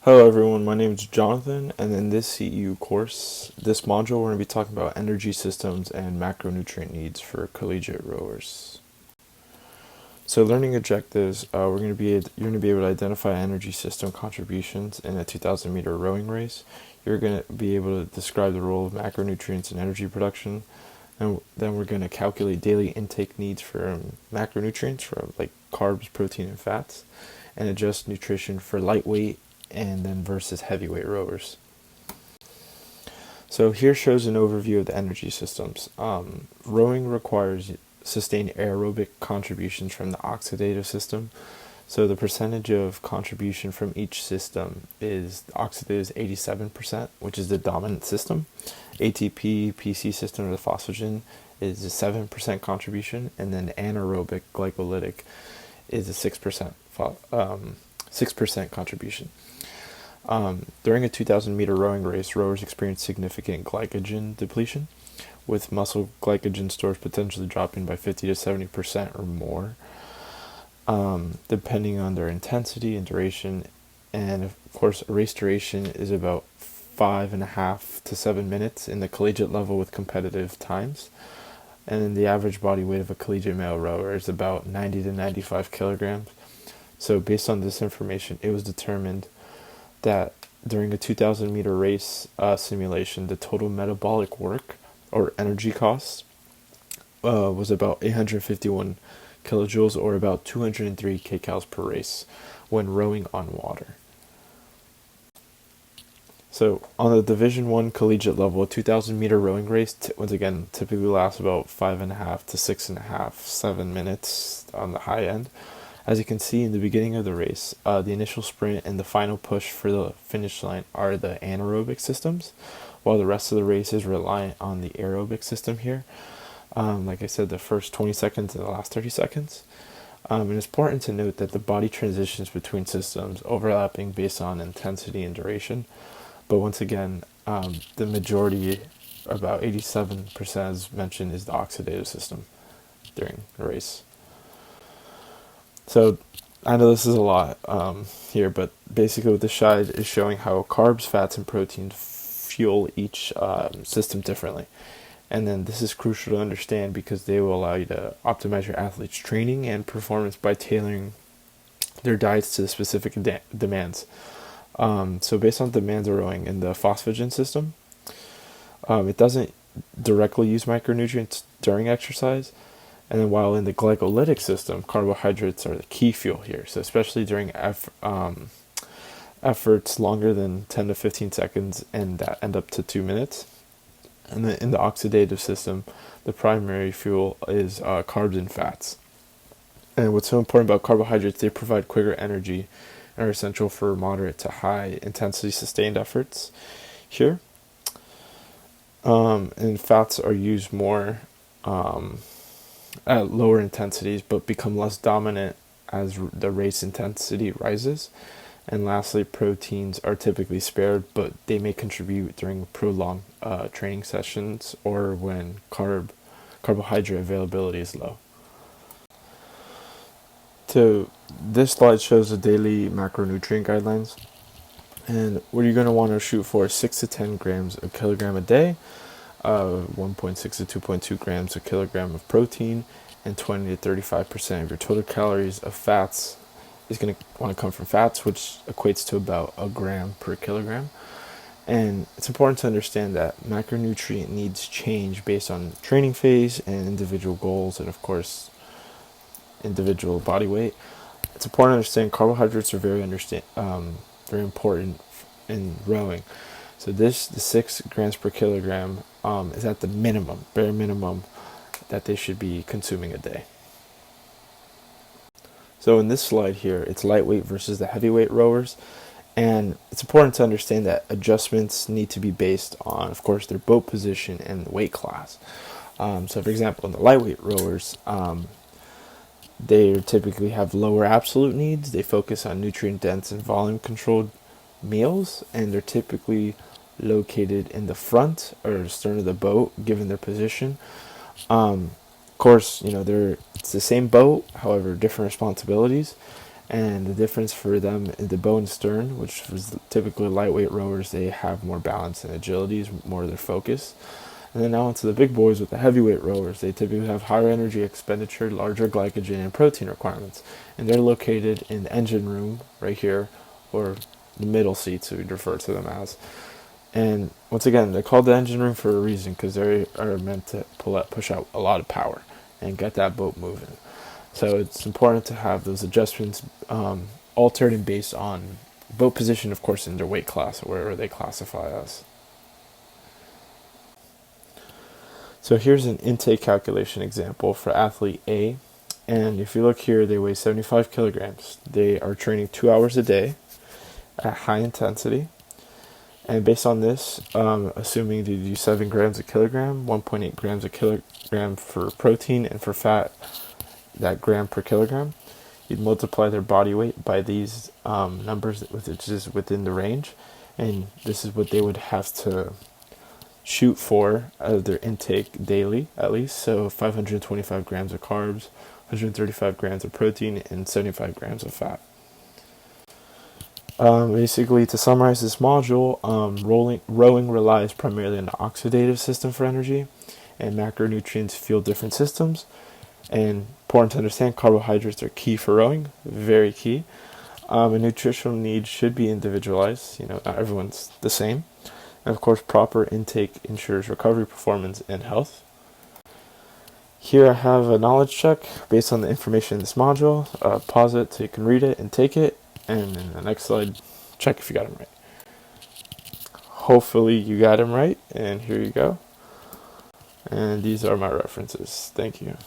Hello everyone, my name is Jonathan, and in this CEU course, this module, we're going to be talking about energy systems and macronutrient needs for collegiate rowers. So learning objectives, you're going to be able to identify energy system contributions in a 2,000 meter rowing race. You're going to be able to describe the role of macronutrients in energy production, and then we're going to calculate daily intake needs for macronutrients, from like carbs, protein, and fats, and adjust nutrition for lightweight and then versus heavyweight rowers. So here shows an overview of the energy systems. Rowing requires sustained aerobic contributions from the oxidative system. So the percentage of contribution from each system is oxidative is 87%, which is the dominant system. ATP, PC system, or the phosphagen is a 7% contribution, and then anaerobic glycolytic is a 6% contribution. During a 2,000 meter rowing race, rowers experience significant glycogen depletion, with muscle glycogen stores potentially dropping by 50 to 70% or more, depending on their intensity and duration. And of course, a race duration is about 5.5 to 7 minutes in the collegiate level with competitive times. And then the average body weight of a collegiate male rower is about 90 to 95 kilograms. So based on this information, it was determined that during a 2,000 meter race simulation, the total metabolic work or energy costs was about 851 kilojoules, or about 203 kcals per race when rowing on water. So on the Division 1 collegiate level, a 2,000 meter rowing race, once again, typically lasts about 5.5 to 6.5, 7 minutes on the high end. As you can see in the beginning of the race, the initial sprint and the final push for the finish line are the anaerobic systems, while the rest of the race is reliant on the aerobic system here. Like I said, the first 20 seconds and the last 30 seconds. And it's important to note that the body transitions between systems, overlapping based on intensity and duration. But once again, the majority, about 87% as mentioned, is the oxidative system during the race. So I know this is a lot here, but basically what this slide is showing how carbs, fats, and proteins fuel each system differently. And then this is crucial to understand because they will allow you to optimize your athlete's training and performance by tailoring their diets to the specific demands. So based on the demands of rowing in the phosphagen system, it doesn't directly use micronutrients during exercise. And then while in the glycolytic system, carbohydrates are the key fuel here. So especially during efforts longer than 10 to 15 seconds and that end up to 2 minutes. And then in the oxidative system, the primary fuel is carbs and fats. And what's so important about carbohydrates, they provide quicker energy and are essential for moderate to high intensity sustained efforts here. And fats are used more at lower intensities, but become less dominant as the race intensity rises. And lastly, proteins are typically spared, but they may contribute during prolonged training sessions or when carbohydrate availability is low. So this slide shows the daily macronutrient guidelines. And what you're going to want to shoot for is 6 to 10 grams a kilogram a day, 1.6 to 2.2 grams a kilogram of protein, and 20 to 35% of your total calories of fats is going to want to come from fats, which equates to about a gram per kilogram. And it's important to understand that macronutrient needs change based on training phase and individual goals, and of course individual body weight. It's important to understand carbohydrates are very important in rowing. So the 6 grams per kilogram is at the minimum, bare minimum, that they should be consuming a day. So in this slide here, it's lightweight versus the heavyweight rowers. And it's important to understand that adjustments need to be based on, of course, their boat position and the weight class. So for example, in the lightweight rowers, they typically have lower absolute needs. They focus on nutrient-dense and volume-controlled meals, and they're typically located in the front or stern of the boat, given their position. Of course, it's the same boat, however, different responsibilities. And the difference for them in the bow and stern, which was typically lightweight rowers, they have more balance and agility, is more their focus. And then now onto the big boys with the heavyweight rowers. They typically have higher energy expenditure, larger glycogen and protein requirements. And they're located in the engine room right here, or the middle seats, we refer to them as. And once again, they're called the engine room for a reason, because they are meant to push out a lot of power and get that boat moving. So it's important to have those adjustments altered and based on boat position, of course, in their weight class, or wherever they classify us. So here's an intake calculation example for athlete A. And if you look here, they weigh 75 kilograms. They are training 2 hours a day at high intensity. And based on this, assuming they do 7 grams a kilogram, 1.8 grams a kilogram for protein, and for fat, that gram per kilogram, you'd multiply their body weight by these numbers, which is within the range. And this is what they would have to shoot for out of their intake daily, at least. So 525 grams of carbs, 135 grams of protein, and 75 grams of fat. Basically, to summarize this module, rowing relies primarily on the oxidative system for energy, and macronutrients fuel different systems. And important to understand, carbohydrates are key for rowing, very key. And nutritional needs should be individualized. Not everyone's the same. And of course, proper intake ensures recovery, performance, and health. Here I have a knowledge check based on the information in this module. Pause it so you can read it and take it. And in the next slide, check if you got them right. Hopefully you got them right. And here you go. And these are my references. Thank you.